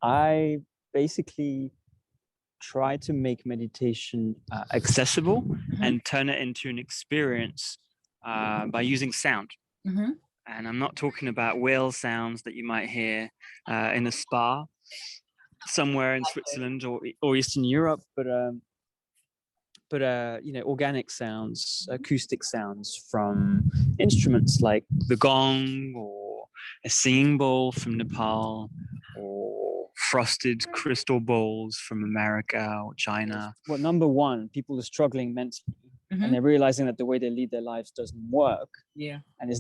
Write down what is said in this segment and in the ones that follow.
I basically try to make meditation accessible and turn it into an experience by using sound. And I'm not talking about whale sounds that you might hear in a spa somewhere in Switzerland or Eastern Europe, but organic sounds, acoustic sounds from instruments like the gong or a singing bowl from Nepal or frosted crystal bowls from America or China. Well, number one, people are struggling mentally and they're realizing that the way they lead their lives doesn't work. Yeah. And there's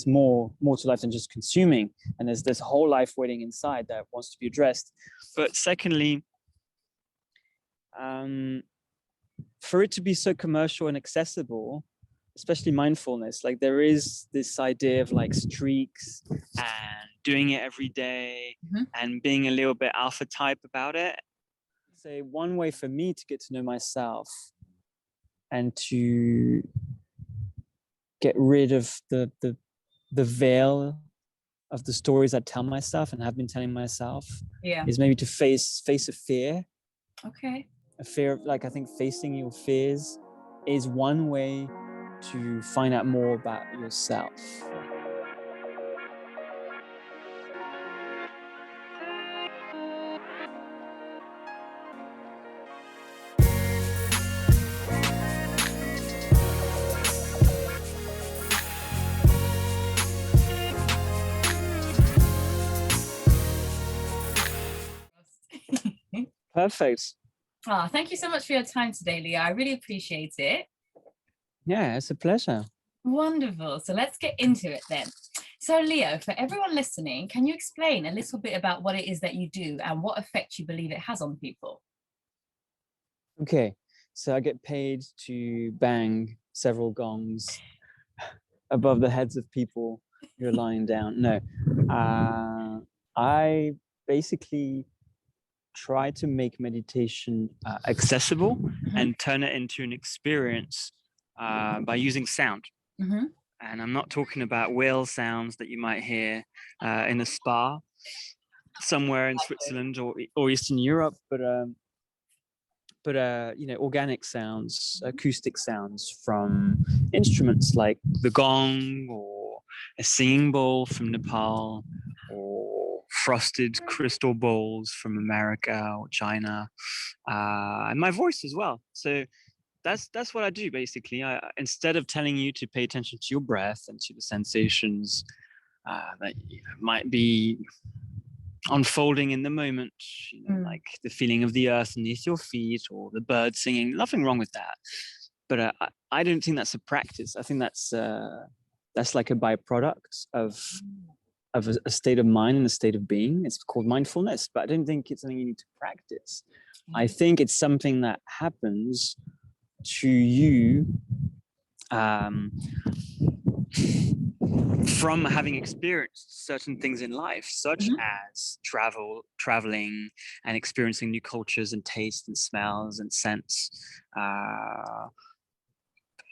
more to life than just consuming. And there's this whole life waiting inside that wants to be addressed. But secondly, for it to be so commercial and accessible, especially mindfulness, like there is this idea of like streaks and doing it every day and being a little bit alpha type about it. So one way for me to get to know myself and to get rid of the veil of the stories I tell myself and have been telling myself is maybe to face a fear. Okay. A fear of, like, I think facing your fears is one way to find out more about yourself. Perfect. Oh, thank you so much for your time today, Leo. I really appreciate it. Yeah, it's a pleasure. Wonderful. So let's get into it then. So Leo, for everyone listening, can you explain a little bit about what it is that you do and what effect you believe it has on people? Okay, so I get paid to bang several gongs above the heads of people who are lying down. No, I basically try to make meditation accessible and turn it into an experience by using sound. And I'm not talking about whale sounds that you might hear in a spa somewhere in Switzerland or Eastern Europe, but organic sounds, acoustic sounds from instruments like the gong or a singing bowl from Nepal or frosted crystal bowls from America or China, and my voice as well. So that's what I do basically. Instead of telling you to pay attention to your breath and to the sensations that might be unfolding in the moment, like the feeling of the earth beneath your feet or the bird singing, nothing wrong with that. But I don't think that's a practice. I think that's like a byproduct of a state of mind and a state of being. It's called mindfulness, but I don't think it's something you need to practice. I think it's something that happens to you from having experienced certain things in life, such as traveling and experiencing new cultures and tastes and smells and scents,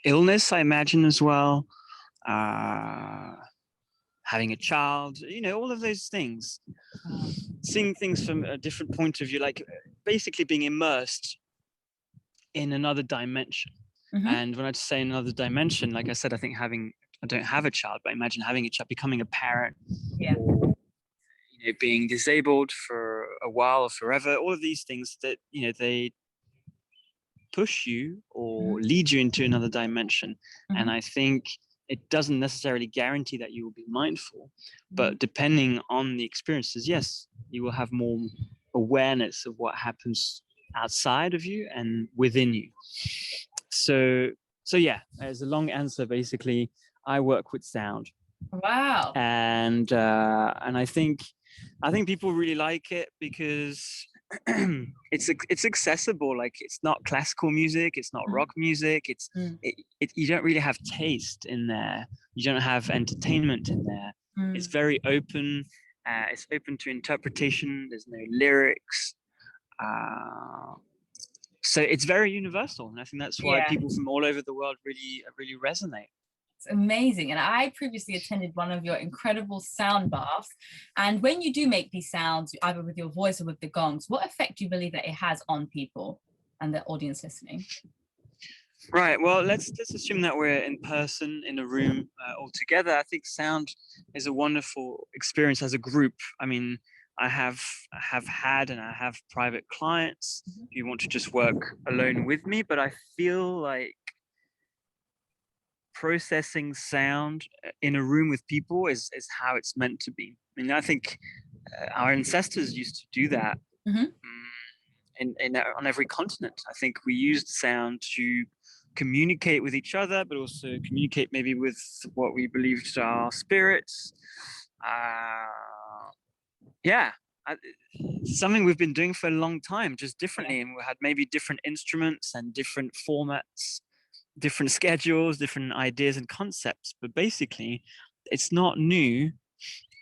illness, I imagine, as well, having a child, all of those things, seeing things from a different point of view, like basically being immersed in another dimension. And when I say another dimension, like I said, I think I don't have a child, but imagine having a child, becoming a parent, or, being disabled for a while or forever, all of these things that, they push you or lead you into another dimension. And I think it doesn't necessarily guarantee that you will be mindful, but depending on the experiences, yes, you will have more awareness of what happens outside of you and within you. So yeah, as a long answer, basically, I work with sound. Wow. And I think people really like it because it's accessible. Like, it's not classical music, it's not rock music. You don't really have taste in there. You don't have entertainment in there. It's very open. It's open to interpretation. There's no lyrics. So it's very universal, and I think that's why people from all over the world really resonate. It's amazing. And I previously attended one of your incredible sound baths. And when you do make these sounds, either with your voice or with the gongs, what effect do you believe that it has on people and the audience listening? Right. Well, let's assume that we're in person in a room all together. I think sound is a wonderful experience as a group. I mean, I have had and I have private clients who want to just work alone with me, but I feel like processing sound in a room with people is how it's meant to be. I mean, I think our ancestors used to do that. On every continent. I think we used sound to communicate with each other, but also communicate maybe with what we believed are spirits. Something we've been doing for a long time, just differently. And we had maybe different instruments and different formats, different schedules, different ideas and concepts. But basically, it's not new.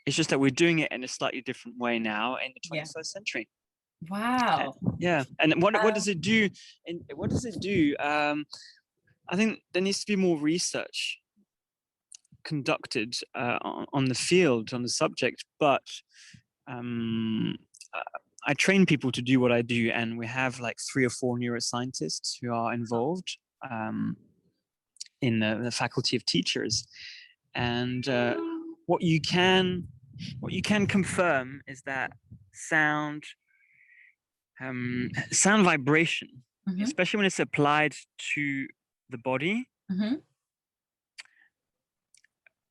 It's just that we're doing it in a slightly different way now in the 21st century. Wow. Yeah. And what does it do? And what does it do? I think there needs to be more research conducted on the field, on the subject. But I train people to do what I do, and we have like 3 or 4 neuroscientists who are involved in the faculty of teachers. And what you can confirm is that sound vibration, especially when it's applied to the body,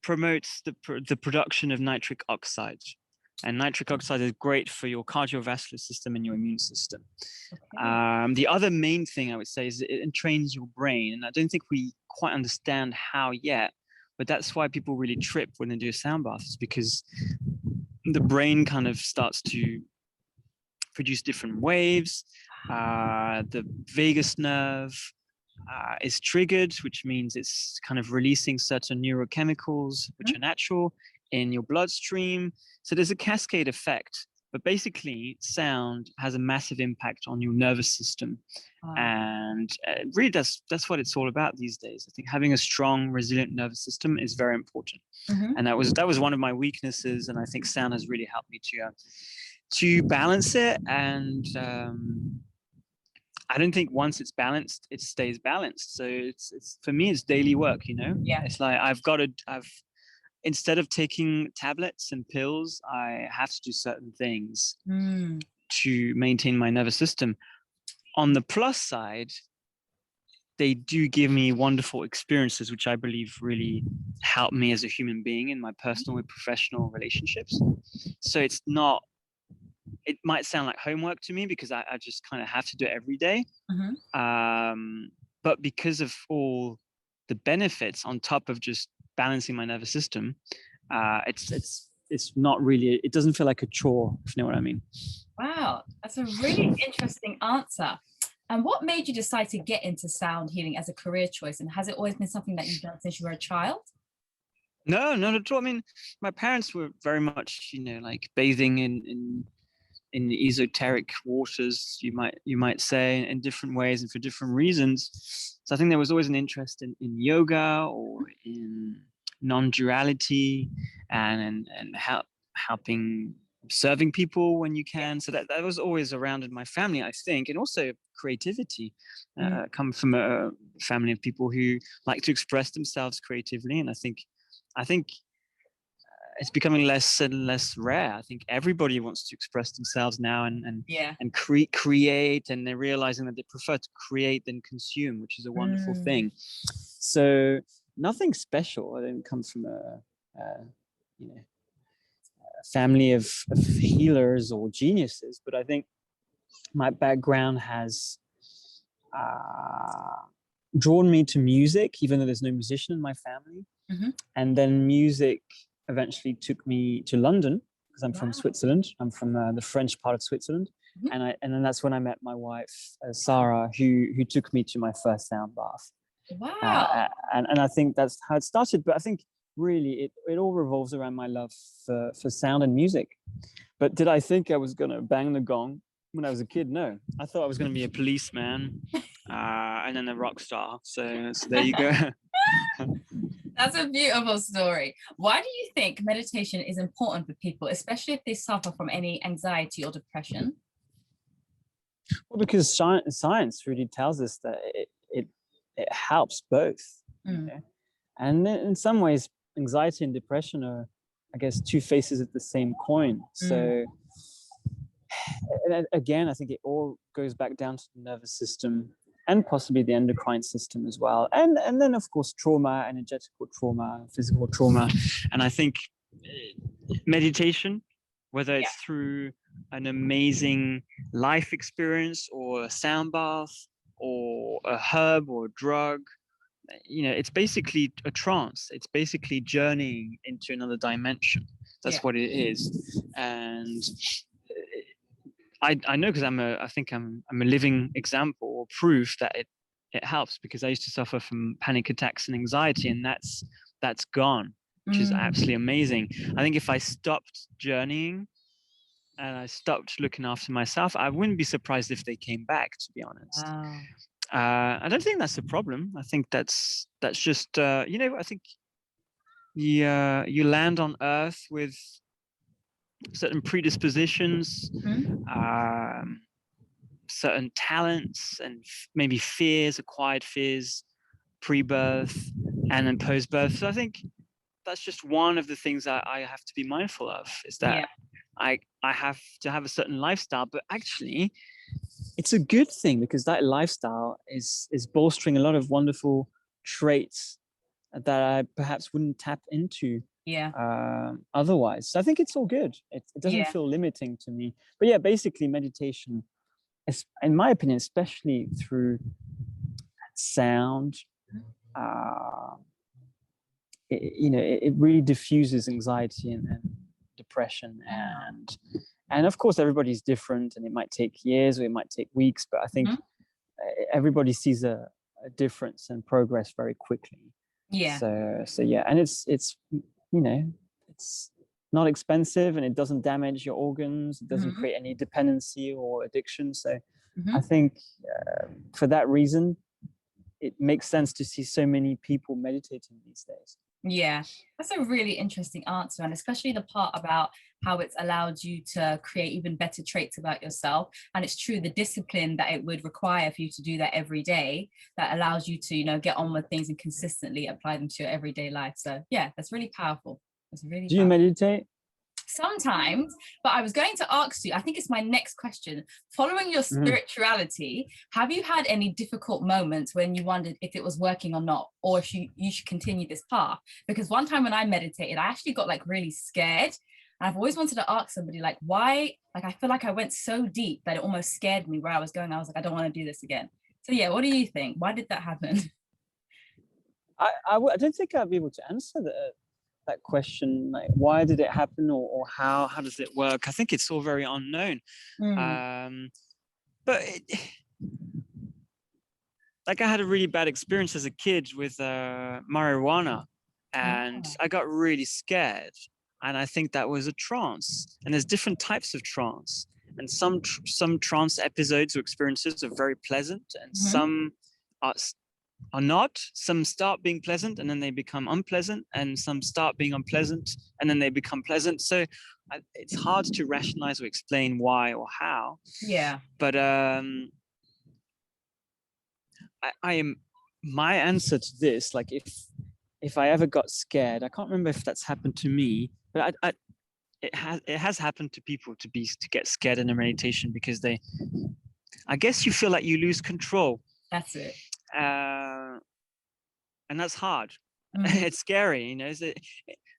promotes the production of nitric oxide. And nitric oxide is great for your cardiovascular system and your immune system. The other main thing I would say is it entrains your brain. And I don't think we quite understand how yet, but that's why people really trip when they do a sound bath, is because the brain kind of starts to produce different waves. The vagus nerve is triggered, which means it's kind of releasing certain neurochemicals, which are natural in your bloodstream. So there's a cascade effect. But basically, sound has a massive impact on your nervous system. And really, that's what it's all about these days. I think having a strong, resilient nervous system is very important. And that was one of my weaknesses. And I think sound has really helped me to balance it. And I don't think once it's balanced, it stays balanced. So it's for me, it's daily work, you know? Yeah. It's like instead of taking tablets and pills, I have to do certain things to maintain my nervous system. On the plus side, they do give me wonderful experiences, which I believe really help me as a human being in my personal and professional relationships. So it might sound like homework to me because I just kind of have to do it every day. But because of all the benefits on top of just balancing my nervous system, it's not really, it doesn't feel like a chore, if you know what I mean. Wow, that's a really interesting answer. And what made you decide to get into sound healing as a career choice? And has it always been something that you've done since you were a child? No, not at all. I mean, my parents were very much, like bathing in esoteric waters, you might say, in different ways and for different reasons. So I think there was always an interest in yoga or in non-duality and helping, serving people when you can. So that was always around in my family, I think. And also creativity. Come from a family of people who like to express themselves creatively. And I think it's becoming less and less rare. I think everybody wants to express themselves now and create, and they're realizing that they prefer to create than consume, which is a wonderful thing. So nothing special. I didn't come from a family of healers or geniuses, but I think my background has drawn me to music, even though there's no musician in my family. And then music eventually took me to London, because I'm from Switzerland. I'm from the French part of Switzerland. And then that's when I met my wife, Sarah, who took me to my first sound bath. Wow. And I think that's how it started. But I think really it all revolves around my love for sound and music. But did I think I was going to bang the gong when I was a kid? No. I thought I was going to be a policeman and then a rock star. So there you go. That's a beautiful story. Why do you think meditation is important for people, especially if they suffer from any anxiety or depression? Well, because science really tells us that it helps both, you Mm. know? And in some ways, anxiety and depression are, I guess, two faces of the same coin. Mm. So and again, I think it all goes back down to the nervous system and possibly the endocrine system as well. And then, of course, trauma, energetical trauma, physical trauma. And I think meditation, whether it's through an amazing life experience or a sound bath or a herb or a drug, it's basically a trance. It's basically journeying into another dimension. That's what it is. And I know, because I think I'm a living example or proof that it helps, because I used to suffer from panic attacks and anxiety, and that's gone, which is absolutely amazing. I think if I stopped journeying and I stopped looking after myself, I wouldn't be surprised if they came back, to be honest. Wow. I don't think that's a problem. I think that's just I think you land on Earth with certain predispositions, certain talents, and maybe fears, acquired fears, pre-birth and then post-birth. So I think that's just one of the things that I have to be mindful of, is that I have to have a certain lifestyle, but actually it's a good thing, because that lifestyle is bolstering a lot of wonderful traits that I perhaps wouldn't tap into otherwise. So I think it's all good. It doesn't feel limiting to me. But yeah, basically meditation, in my opinion, especially through sound, it really diffuses anxiety and depression, and of course everybody's different, and it might take years or it might take weeks, but I think everybody sees a difference and progress very quickly. So yeah, and it's it's not expensive, and it doesn't damage your organs. It doesn't create any dependency or addiction. So I think for that reason, it makes sense to see so many people meditating these days. Yeah, that's a really interesting answer, and especially the part about how it's allowed you to create even better traits about yourself. And it's true, the discipline that it would require for you to do that every day, that allows you to, get on with things and consistently apply them to your everyday life. So yeah, that's really powerful. That's really Do you meditate? Sometimes, but I was going to ask you, I think it's my next question. Following your spirituality, have you had any difficult moments when you wondered if it was working or not, or if you should continue this path? Because one time when I meditated, I actually got really scared. And I've always wanted to ask somebody why, I feel like I went so deep that it almost scared me where I was going. I was like, I don't want to do this again. So yeah, what do you think? Why did that happen? I don't think I'll be able to answer that question, why did it happen, or how does it work. I think it's all very unknown. But I had a really bad experience as a kid with marijuana, and I got really scared, and I think that was a trance. And there's different types of trance, and some trance episodes or experiences are very pleasant, and some are not. Some start being pleasant and then they become unpleasant, and some start being unpleasant and then they become pleasant. So it's hard to rationalize or explain why or how. But my answer to this, if I ever got scared, I can't remember if that's happened to me, but it has happened to people to get scared in a meditation, because I guess you feel like you lose control. That's it. And that's hard. It's scary,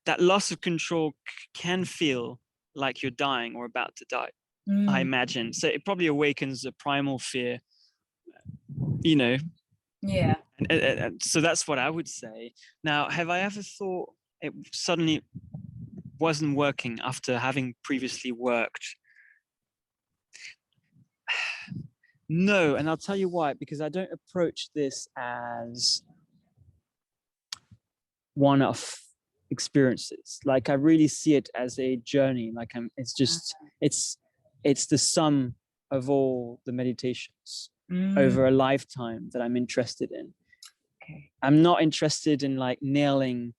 that loss of control can feel like you're dying or about to die, I imagine. So it probably awakens a primal fear, Yeah. And so that's what I would say. Now, have I ever thought it suddenly wasn't working after having previously worked? No, and I'll tell you why. Because I don't approach this as one-off experiences. I really see it as a journey. It's the sum of all the meditations over a lifetime that I'm interested in. Okay. I'm not interested in like nailing.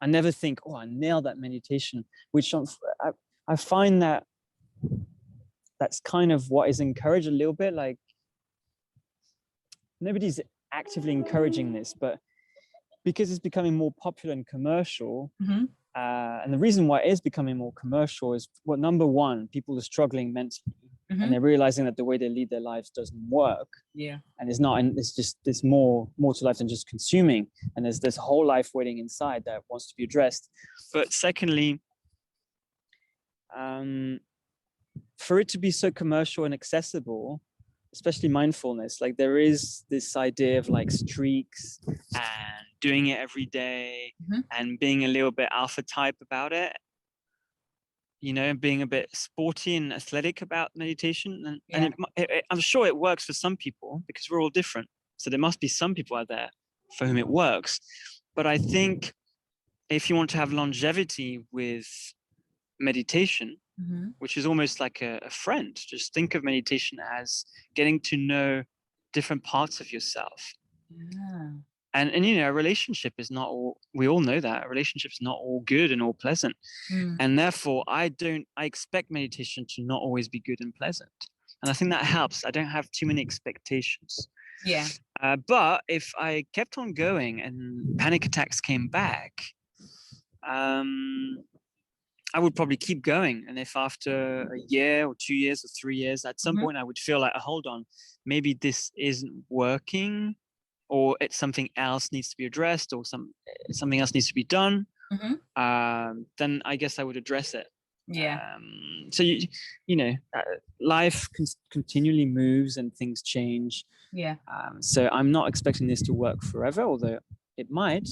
I never think, oh, I nailed that meditation, which I find that that's kind of what is encouraged a little bit. Like nobody's actively encouraging this, but because it's becoming more popular and commercial, and the reason why it is becoming more commercial is, well, number one, people are struggling mentally, and they're realizing that the way they lead their lives doesn't work. Yeah. And it's not, and it's just, there's more to life than just consuming, and there's this whole life waiting inside that wants to be addressed. But secondly, for it to be so commercial and accessible, especially mindfulness, like there is this idea of like streaks and doing it every day and being a little bit alpha type about it, you know, being a bit sporty and athletic about meditation. And I'm sure it works for some people because we're all different. So there must be some people out there for whom it works. But I think if you want to have longevity with meditation, which is almost like a friend, just think of meditation as getting to know different parts of yourself. And you know, a relationship is not all, we all know that a relationship is not all good and all pleasant. And therefore I expect meditation to not always be good and pleasant. And I think that helps. I don't have too many expectations. Yeah. But if I kept on going and panic attacks came back, I would probably keep going. And if after a year or 2 years or 3 years, at some point I would feel like, hold on, maybe this isn't working, or it's something else needs to be addressed, or something else needs to be done, then I guess I would address it. Yeah. So you know, life continually moves and things change. Yeah. So I'm not expecting this to work forever, although it might.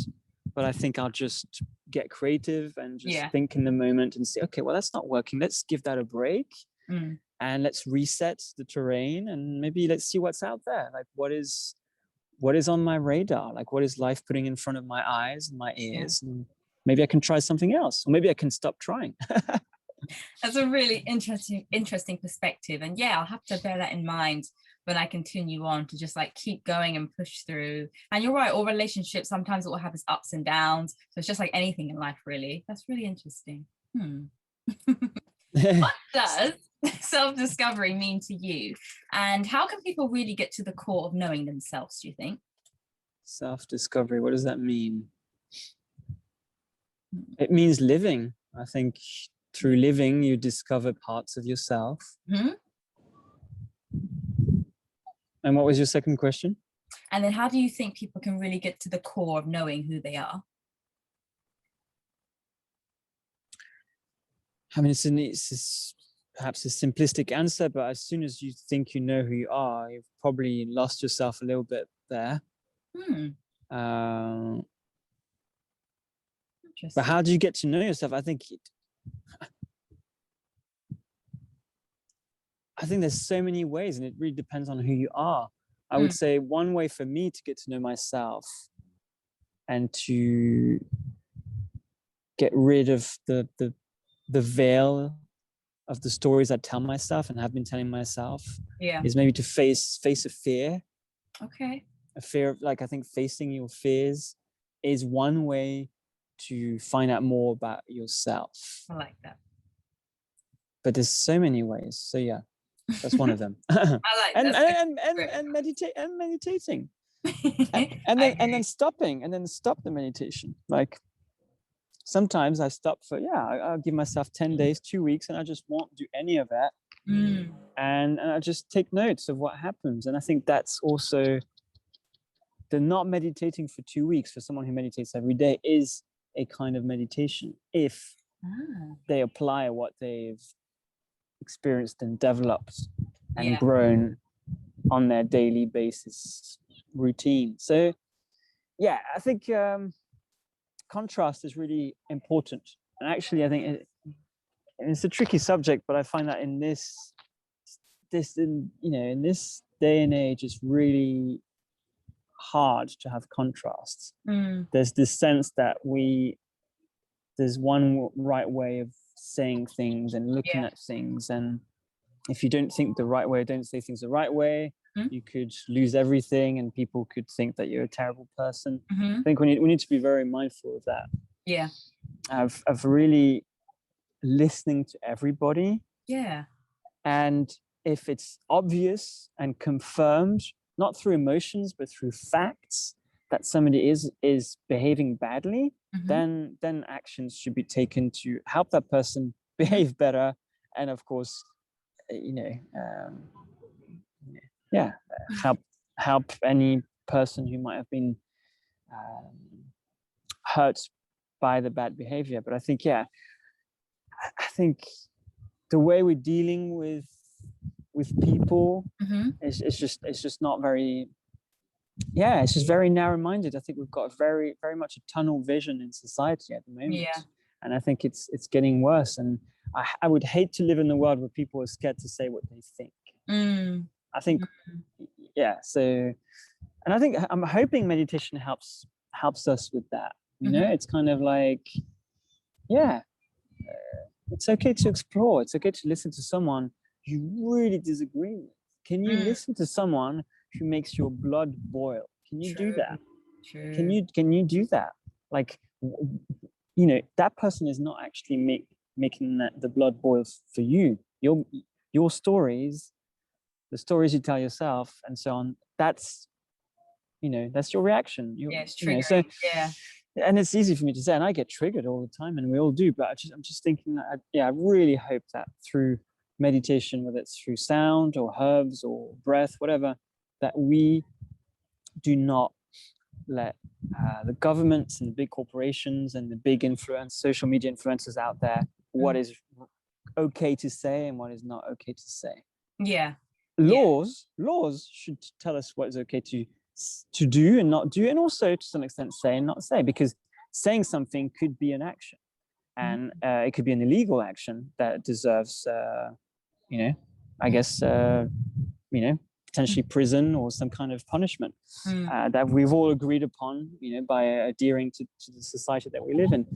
But I think I'll just get creative and just think in the moment and say, okay, well, that's not working. Let's give that a break and let's reset the terrain, and maybe let's see what's out there. Like what is on my radar? Like what is life putting in front of my eyes and my ears? And maybe I can try something else, or maybe I can stop trying. That's a really interesting perspective. And yeah, I'll have to bear that in mind when I continue on to just like keep going and push through. And you're right, all relationships, sometimes it will have its ups and downs. So it's just like anything in life, really. That's really interesting. What does self-discovery mean to you? And how can people really get to the core of knowing themselves, do you think? Self-discovery, what does that mean? It means living. I think through living, you discover parts of yourself. And what was your second question? And then how do you think people can really get to the core of knowing who they are? I mean, it's perhaps a simplistic answer, but as soon as you think you know who you are, you've probably lost yourself a little bit there. But how do you get to know yourself? I think there's so many ways, and it really depends on who you are. I would say one way for me to get to know myself and to get rid of the veil of the stories I tell myself and have been telling myself is maybe to face a fear. Okay. A fear of, like, I think facing your fears is one way to find out more about yourself. I like that. But there's so many ways. So yeah, that's one of them. I like that. And meditating. and then stopping, and then stop the meditation. Like sometimes I stop for, I'll give myself 10 days, 2 weeks, and I just won't do any of that. And I just take notes of what happens. And I think that's also, the not meditating for 2 weeks for someone who meditates every day is a kind of meditation if they apply what they've experienced and developed and grown on their daily basis routine. So yeah, I think contrast is really important. And actually I think it's a tricky subject, but I find that in this in this day and age, it's really hard to have contrasts. There's this sense that there's one right way of saying things and looking at things, and if you don't think the right way, don't say things the right way, Mhm. you could lose everything and people could think that you're a terrible person. Mhm. I think we need to be very mindful of that. Yeah. Of really listening to everybody. Yeah. And if it's obvious and confirmed, not through emotions, but through facts, that somebody is behaving badly, Mhm. then actions should be taken to help that person behave better. And of course, you know, yeah, help any person who might have been hurt by the bad behavior. But I think, yeah, I think the way we're dealing with people Mhm. it's just not very, yeah, it's just very narrow-minded. I think we've got very much a tunnel vision in society at the moment. Yeah. And I think it's getting worse, and I would hate to live in a world where people are scared to say what they think. I think, yeah, so, and I think I'm hoping meditation helps us with that, you know. It's kind of like, yeah, it's okay to explore. It's okay to listen to someone you really disagree with. Can you listen to someone who makes your blood boil? Can you do that? True. Can you do that? Like, you know, that person is not actually making the blood boil for you. Your stories, the stories you tell yourself, and so on. That's, you know, that's your reaction. Yeah, it's You know, triggering. so, Yeah. and it's easy for me to say, and I get triggered all the time, and we all do. But I'm just thinking that, I really hope that through meditation, whether it's through sound or herbs or breath, whatever, that we do not let the governments and the big corporations and the big social media influencers out there, what is okay to say and what is not okay to say. Yeah. Laws should tell us what is okay to do and not do, and also to some extent say and not say, because saying something could be an action, and it could be an illegal action that deserves, you know, I guess, you know, potentially prison or some kind of punishment that we've all agreed upon, you know, by adhering to the society that we live in.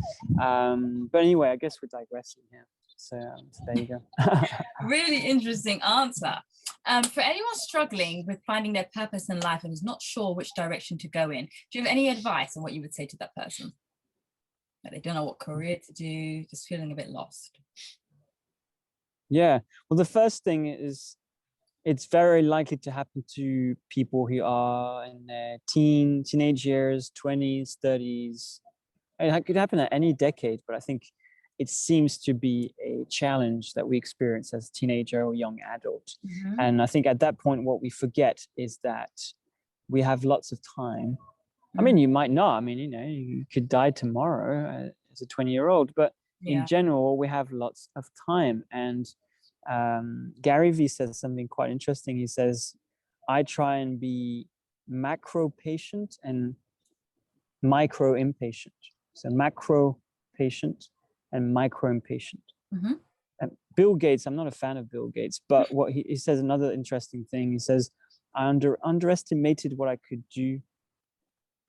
But anyway, I guess we're digressing here. So there you go. Really interesting answer. For anyone struggling with finding their purpose in life and is not sure which direction to go in, do you have any advice on what you would say to that person? Like, they don't know what career to do, just feeling a bit lost. Yeah. Well, the first thing is, it's very likely to happen to people who are in their teenage years, 20s, 30s. It could happen at any decade, but I think it seems to be a challenge that we experience as a teenager or young adult. And I think at that point, what we forget is that we have lots of time. I mean, you might not. I mean, you know, you could die tomorrow as a 20-year-old, but in general, we have lots of time. And Gary Vee says something quite interesting. He says, I try and be macro patient and micro impatient. So macro patient and micro impatient. And Bill Gates, I'm not a fan of Bill Gates, but what he says another interesting thing. He says, I underestimated what I could do.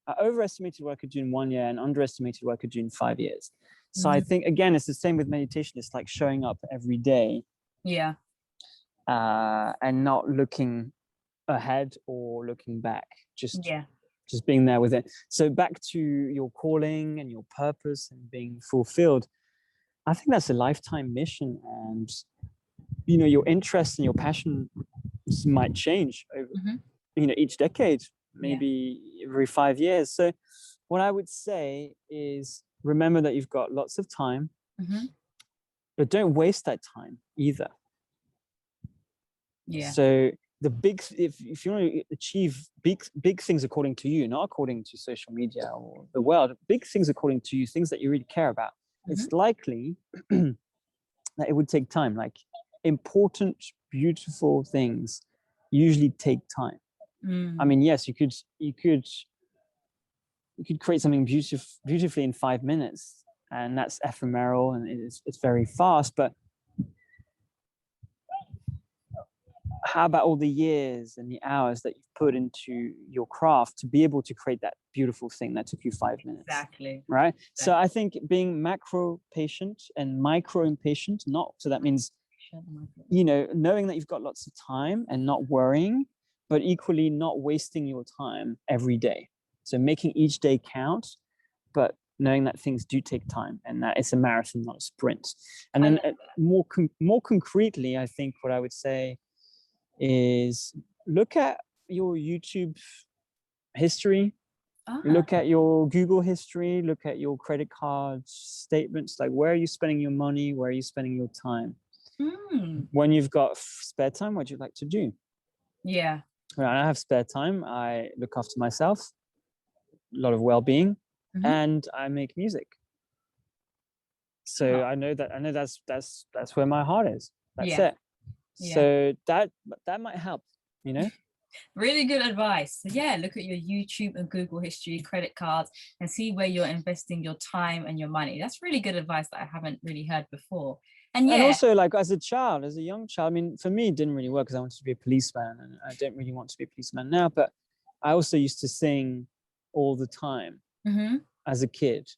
I overestimated what I could do in 1 year and underestimated what I could do in 5 years. So I think, again, it's the same with meditation. It's like showing up every day. Yeah. And not looking ahead or looking back, just being there with it. So back to your calling and your purpose and being fulfilled, I think that's a lifetime mission. And, you know, your interests and your passion might change over, you know, each decade, maybe every 5 years. So what I would say is, remember that you've got lots of time, but don't waste that time either. So if you want to achieve big things according to you, not according to social media or the world, big things according to you, things that you really care about, it's likely that it would take time. Like, important, beautiful things usually take time. I mean, yes, you could create something beautifully in 5 minutes, and that's ephemeral and it's very fast, but how about all the years and the hours that you've put into your craft to be able to create that beautiful thing that took you 5 minutes? Exactly. Right. Exactly. So I think being macro patient and micro impatient, so that means you know, knowing that you've got lots of time and not worrying, but equally not wasting your time every day. So making each day count, but knowing that things do take time and that it's a marathon, not a sprint. And then more concretely, I think what I would say is look at your YouTube history, look at your Google history, look at your credit card statements, like where are you spending your money, where are you spending your time? When you've got spare time, what do you like to do? Yeah. When I have spare time, I look after myself, a lot of well-being, and I make music. So I know that's where my heart is. That's it. Yeah. So that might help, you know. Really good advice. So yeah, look at your YouTube and Google history, credit cards, and see where you're investing your time and your money. That's really good advice that I haven't really heard before. And also, like as a young child, I mean, for me, it didn't really work because I wanted to be a policeman, and I don't really want to be a policeman now. But I also used to sing all the time as a kid,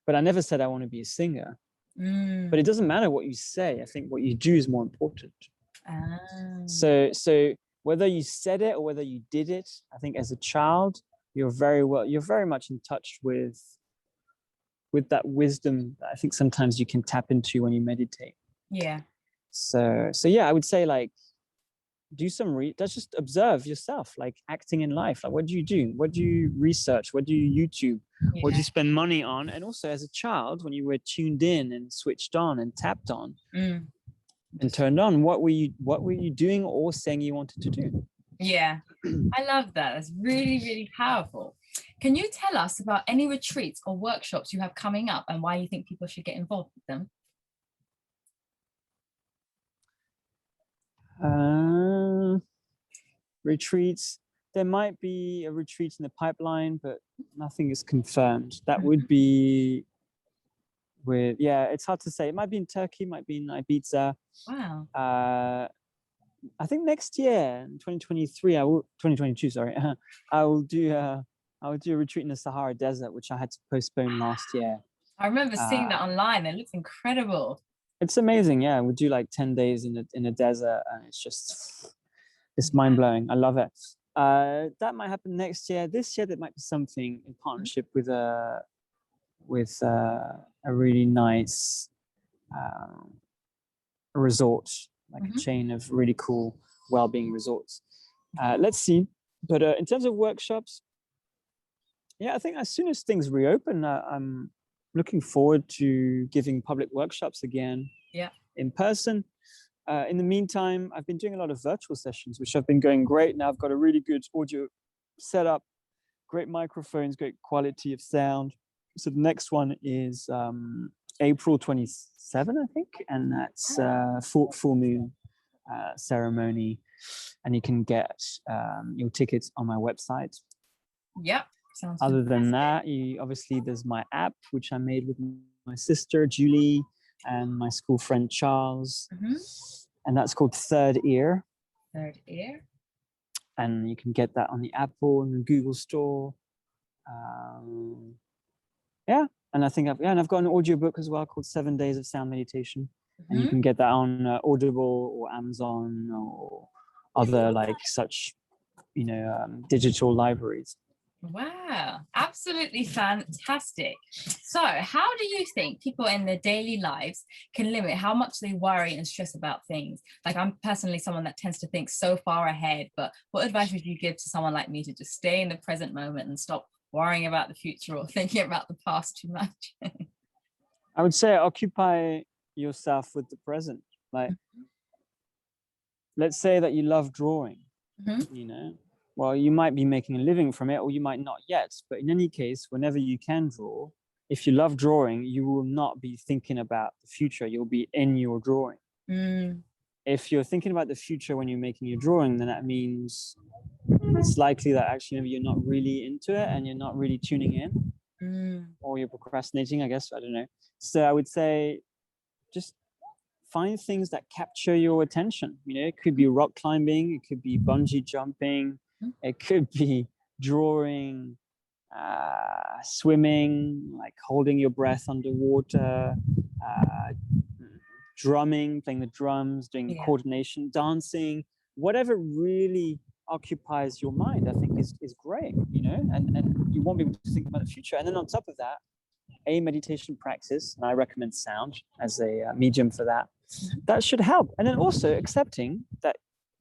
but I never said I want to be a singer. But it doesn't matter what you say. I think what you do is more important. So whether you said it or whether you did it, I think as a child, you're very much in touch with that wisdom that I think sometimes you can tap into when you meditate. Yeah. So yeah, I would say like do some just observe yourself, like acting in life. Like what do you do? What do you research? What do you YouTube? What do you spend money on? And also as a child, when you were tuned in and switched on and tapped on and turned on, what were you doing or saying you wanted to do? Yeah. I love that. That's really, really powerful. Can you tell us about any retreats or workshops you have coming up and why you think people should get involved with them? Retreats. There might be a retreat in the pipeline, but nothing is confirmed. That would be it's hard to say. It might be in Turkey, might be in Ibiza. Wow. I think next year, in 2022, sorry, I will do a retreat in the Sahara Desert, which I had to postpone last year. I remember seeing that online. It looks incredible. It's amazing. Yeah, we'll do like 10 days in a desert, and it's mind blowing. I love it. That might happen next year. This year, there might be something in partnership with a really nice resort, like a chain of really cool well-being resorts. Let's see. But in terms of workshops, yeah, I think as soon as things reopen, I'm looking forward to giving public workshops again in person. In the meantime, I've been doing a lot of virtual sessions, which have been going great. Now I've got a really good audio setup, great microphones, great quality of sound. So the next one is April 27, I think, and that's full moon ceremony, and you can get your tickets on my website. Yep. Sounds Other fantastic. than that, obviously there's my app, which I made with my sister Julie and my school friend Charles, and that's called Third Ear. Third Ear. And you can get that on the Apple and the Google Store. And I think I've got an audiobook as well called 7 Days of Sound Meditation, and you can get that on Audible or Amazon or other like such, digital libraries. Wow, absolutely fantastic. So how do you think people in their daily lives can limit how much they worry and stress about things? Like I'm personally someone that tends to think so far ahead, but what advice would you give to someone like me to just stay in the present moment and stop worrying about the future or thinking about the past too much? I would say occupy yourself with the present. Like, let's say that you love drawing, well, you might be making a living from it, or you might not yet. But in any case, whenever you can draw, if you love drawing, you will not be thinking about the future. You'll be in your drawing. If you're thinking about the future when you're making your drawing, then that means it's likely that actually maybe you're not really into it and you're not really tuning in, or you're procrastinating, I guess. I don't know. So I would say just find things that capture your attention. It could be rock climbing, it could be bungee jumping, it could be drawing, swimming, like holding your breath underwater, drumming, playing the drums, doing coordination, dancing, whatever really occupies your mind, I think is great, you know, and you won't be able to think about the future. And then on top of that, a meditation practice, and I recommend sound as a medium for that. That should help. And then also accepting that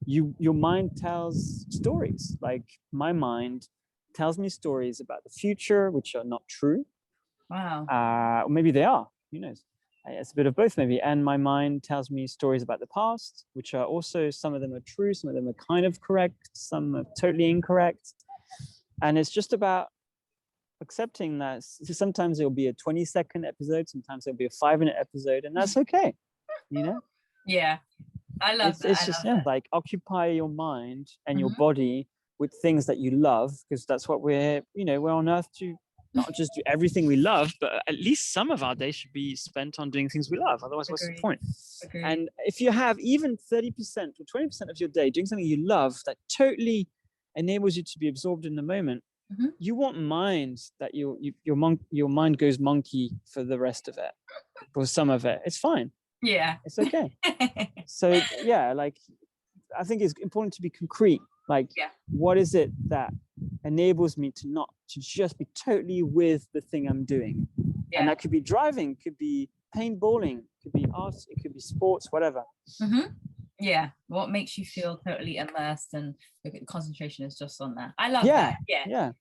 your mind tells stories. Like my mind tells me stories about the future, which are not true. Wow. Or maybe they are, who knows? It's a bit of both maybe. And my mind tells me stories about the past, which are also, some of them are true, some of them are kind of correct, some are totally incorrect. And it's just about accepting that sometimes it'll be a 20-second episode, sometimes it'll be a 5-minute episode, and that's okay, you know? Yeah, I love that. It's just like occupy your mind and your body with things that you love, because that's what we're on earth to, not just do everything we love, but at least some of our day should be spent on doing things we love. Otherwise, what's the point? And if you have even 30% or 20% of your day doing something you love that totally enables you to be absorbed in the moment, you won't mind that your mind goes monkey for the rest of it, or some of it. It's fine. Yeah, it's okay. So yeah, like I think it's important to be concrete. Like, what is it that enables me to just be totally with the thing I'm doing? And that could be driving, could be paintballing, could be art, it could be sports, whatever. Yeah, what makes you feel totally immersed, and the concentration is just on that. I love that. Yeah.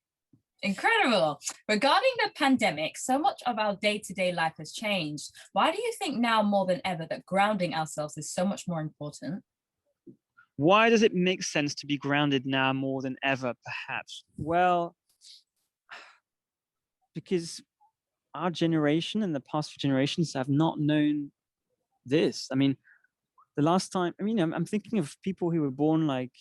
Incredible. Regarding the pandemic, so much of our day-to-day life has changed. Why do you think now more than ever that grounding ourselves is so much more important? Why does it make sense to be grounded now more than ever, perhaps? Well, because our generation and the past few generations have not known this. I mean, the last time, I'm thinking of people who were born like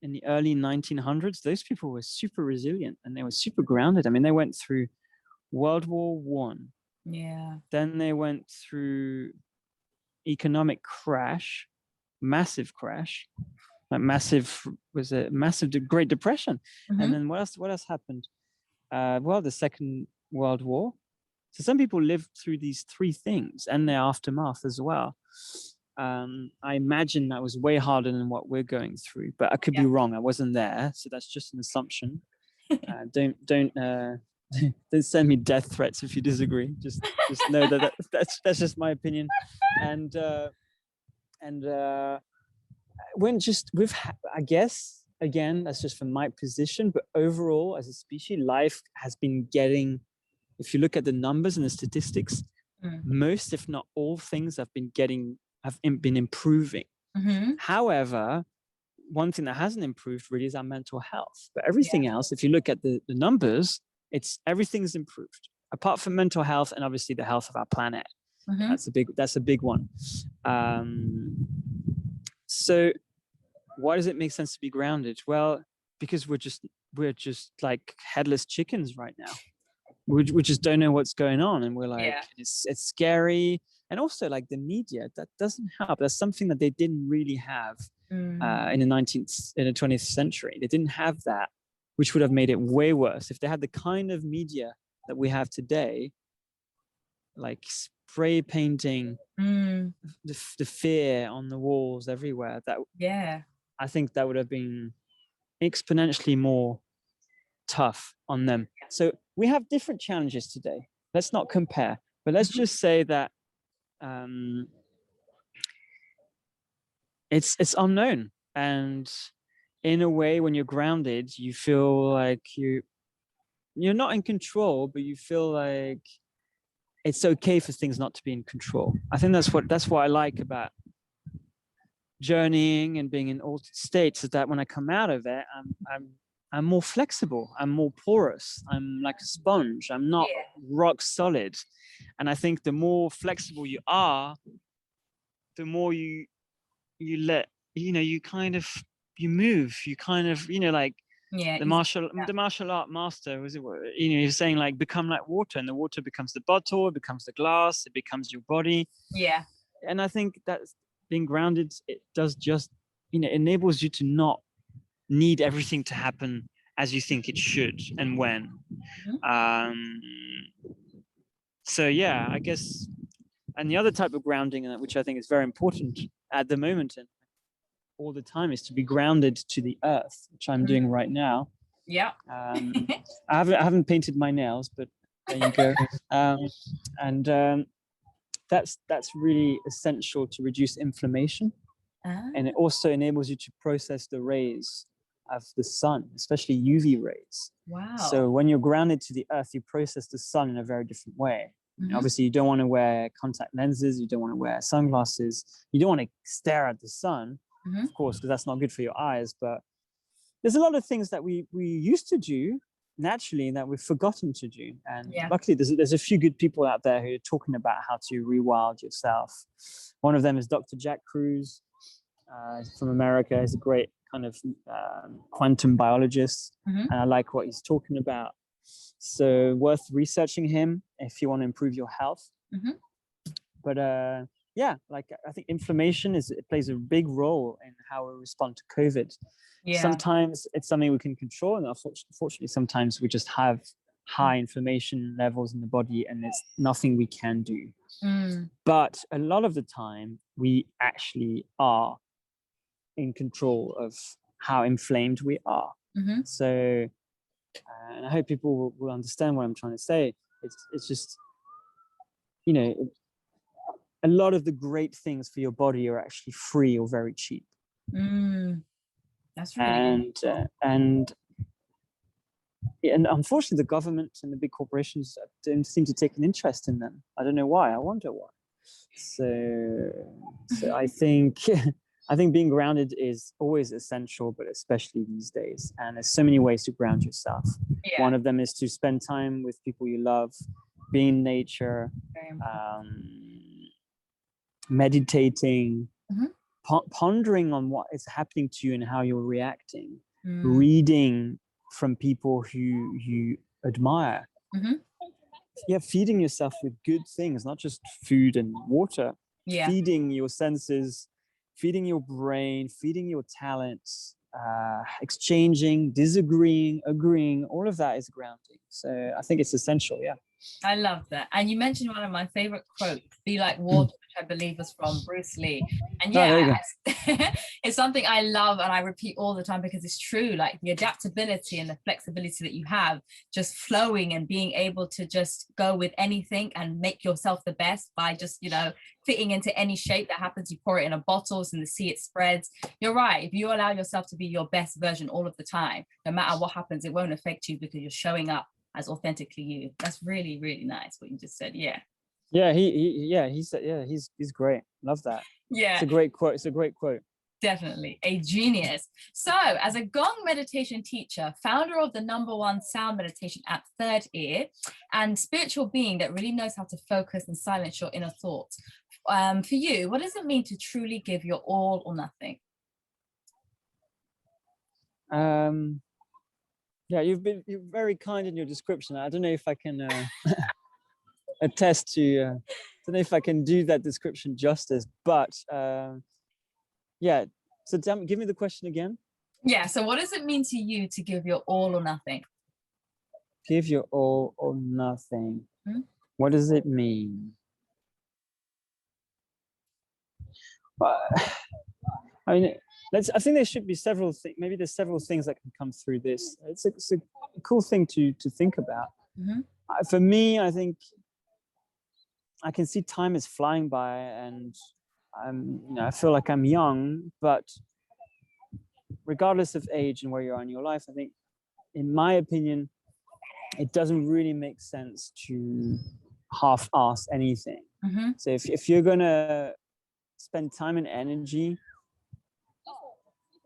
in the early 1900s. Those people were super resilient and they were super grounded. I mean, they went through World War I. Yeah. Then they went through economic crash, massive crash, like Great Depression. And then what else happened? Well, the Second World War. So some people lived through these three things and their aftermath as well. I imagine that was way harder than what we're going through, but I could be wrong. I wasn't there, so that's just an assumption. Don't send me death threats if you disagree. Just know that's just my opinion. And I guess again, that's just from my position, but overall as a species, life has been getting. If you look at the numbers and the statistics, most, if not all, things have been improving. However, one thing that hasn't improved really is our mental health. But everything else, if you look at the numbers, everything's improved, apart from mental health and obviously the health of our planet. That's a big one. So why does it make sense to be grounded? Well, because we're just like headless chickens right now. We just don't know what's going on, and we're like, it's scary. And also, like, the media, that doesn't help. That's something that they didn't really have in the 20th century. They didn't have that, which would have made it way worse. If they had the kind of media that we have today, like spray painting the fear on the walls everywhere, I think that would have been exponentially more tough on them. So we have different challenges today. Let's not compare, but let's just say that it's unknown, and in a way, when you're grounded, you feel like you're not in control, but you feel like it's okay for things not to be in control. I think that's what I like about journeying and being in altered states, is that when I come out of it, I'm more flexible, I'm more porous, I'm like a sponge, I'm not rock solid. And I think the more flexible you are, the more you let, you kind of, you move, you kind of, like the martial art master, was it, you're saying like, become like water, and the water becomes the bottle, it becomes the glass, it becomes your body. Yeah. And I think that being grounded, it does just, enables you to not need everything to happen as you think it should and when. So yeah, I guess And the other type of grounding, which I think is very important at the moment and all the time, is to be grounded to the earth, which I'm doing right now. Yeah. I haven't painted my nails, but there you go. That's really essential to reduce inflammation. And it also enables you to process the rays of the sun, especially UV rays. Wow. So when you're grounded to the earth, you process the sun in a very different way. Obviously, you don't want to wear contact lenses. You don't want to wear sunglasses. You don't want to stare at the sun, of course, because that's not good for your eyes. But there's a lot of things that we used to do naturally that we've forgotten to do. And luckily, there's a few good people out there who are talking about how to rewild yourself. One of them is Dr. Jack Cruz from America. He's a great kind of quantum biologist, and I like what he's talking about. So worth researching him if you want to improve your health. But yeah, like I think inflammation plays a big role in how we respond to COVID. Sometimes it's something we can control, and unfortunately, sometimes we just have high inflammation levels in the body, and it's nothing we can do. But a lot of the time, we actually are in control of how inflamed we are. So, and I hope people will understand what I'm trying to say. It's just, you know, a lot of the great things for your body are actually free or very cheap. That's really good. And unfortunately, the government and the big corporations don't seem to take an interest in them. I don't know why. I wonder why. So I think I think being grounded is always essential, but especially these days. And there's so many ways to ground yourself. One of them is to spend time with people you love, being in nature, meditating, pondering on what is happening to you and how you're reacting, reading from people who you admire. Feeding yourself with good things, not just food and water. Feeding your senses, feeding your brain, feeding your talents, exchanging, disagreeing, agreeing, all of that is grounding. So I think it's essential. I love that. And you mentioned one of my favorite quotes, "Be like water," which I believe is from Bruce Lee. And it's something I love and I repeat all the time because it's true. Like the adaptability and the flexibility that you have, just flowing and being able to just go with anything and make yourself the best by just, you know, fitting into any shape that happens. You pour it in a bottle, so in the sea it spreads. You're right. If you allow yourself to be your best version all of the time, no matter what happens, it won't affect you because you're showing up as authentically you. That's really, really nice what you just said. He said, he's great. Love that. It's a great quote. Definitely a genius. So as a Gong meditation teacher, founder of the #1 sound meditation app Third Ear, and spiritual being that really knows how to focus and silence your inner thoughts, for you, what does it mean to truly give your all or nothing? You're very kind in your description. I don't know if I can attest to, I don't know if I can do that description justice, but so give me the question again. So what does it mean to you to give your all or nothing? Give your all or nothing. What does it mean? I mean, I think there should be several things. Maybe there's several things that can come through this. It's a cool thing to think about. For me, I think I can see time is flying by, and I feel like I'm young. But regardless of age and where you are in your life, I think, in my opinion, it doesn't really make sense to half-ass anything. So if you're gonna spend time and energy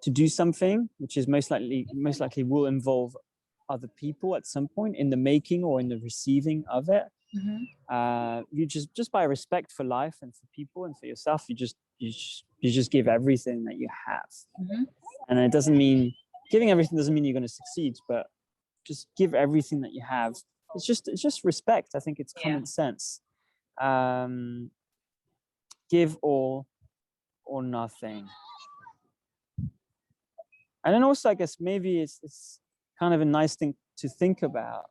to do something, which is most likely will involve other people at some point in the making or in the receiving of it, you just by respect for life and for people and for yourself, you just give everything that you have. And it doesn't mean giving everything doesn't mean you're going to succeed, but just give everything that you have. It's just respect. I think it's common sense. Give all or nothing. And then also, I guess maybe it's kind of a nice thing to think about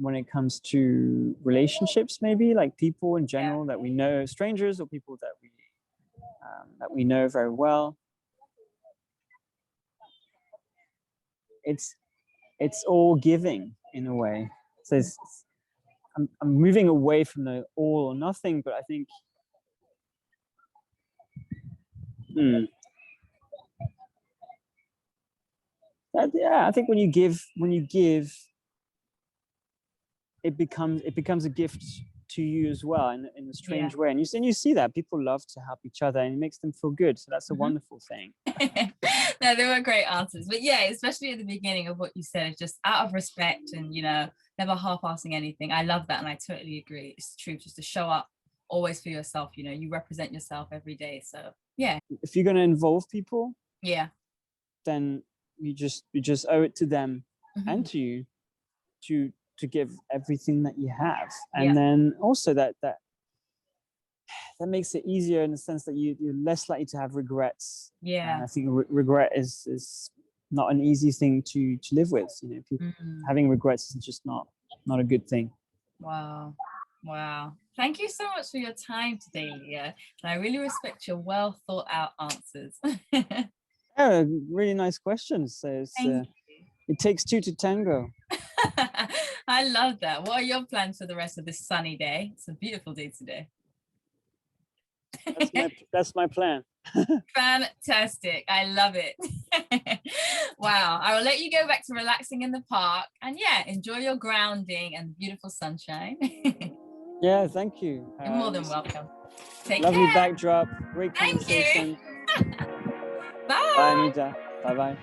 when it comes to relationships, maybe like people in general that we know, strangers or people that we know very well. It's all giving in a way. So I'm moving away from the all or nothing, but I think I think when you give, it becomes a gift to you as well in a strange way. And you see that people love to help each other and it makes them feel good. So that's a wonderful thing. No, they were great answers. But yeah, especially at the beginning of what you said, just out of respect and, you know, never half-assing anything. I love that. And I totally agree. It's true. Just to show up always for yourself, you know, you represent yourself every day. So yeah. If you're going to involve people, then you just owe it to them and to you to give everything that you have. And then also that makes it easier in the sense that you're less likely to have regrets. I think regret is not an easy thing to live with. You know, people having regrets is just not a good thing. Wow. Thank you so much for your time today, Leah. And I really respect your well thought out answers. Yeah, really nice questions. So it takes two to tango. I love that. What are your plans for the rest of this sunny day? It's a beautiful day today. That's my plan. Fantastic. I love it. Wow. I will let you go back to relaxing in the park and enjoy your grounding and beautiful sunshine. Yeah, thank you. You're more than welcome. Take lovely care. Backdrop. Great conversation. Bye. Bye, Anita. Bye-bye.